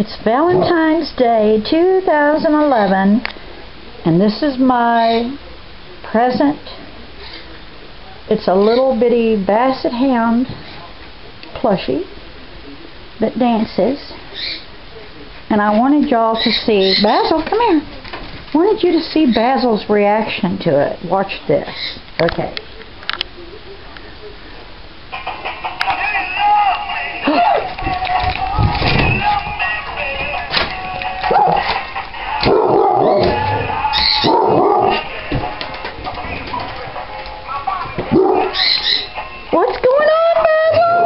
It's Valentine's Day 2011, and this is my present. It's a little bitty basset hound plushie that dances, and I wanted y'all to see Basil. Come here. I wanted you to see Basil's reaction to it. Watch this. Okay. What's going on, Basil?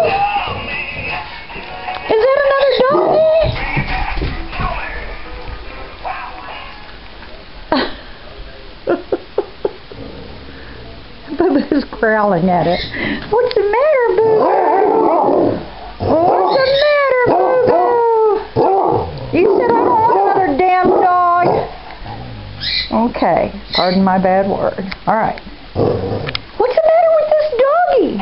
Is that another doggy? Boo-Boo's growling at it. What's the matter, Boo-Boo? What's the matter, Boo-Boo? You said I don't want another damn dog. Okay, pardon my bad word. All right. What's the matter with this doggy?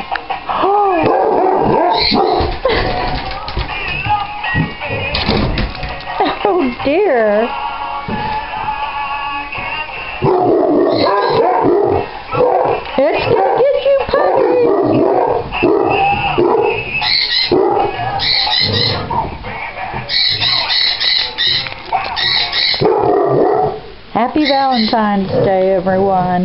Oh dear. It's gonna get you, puppy. Happy Valentine's Day, everyone.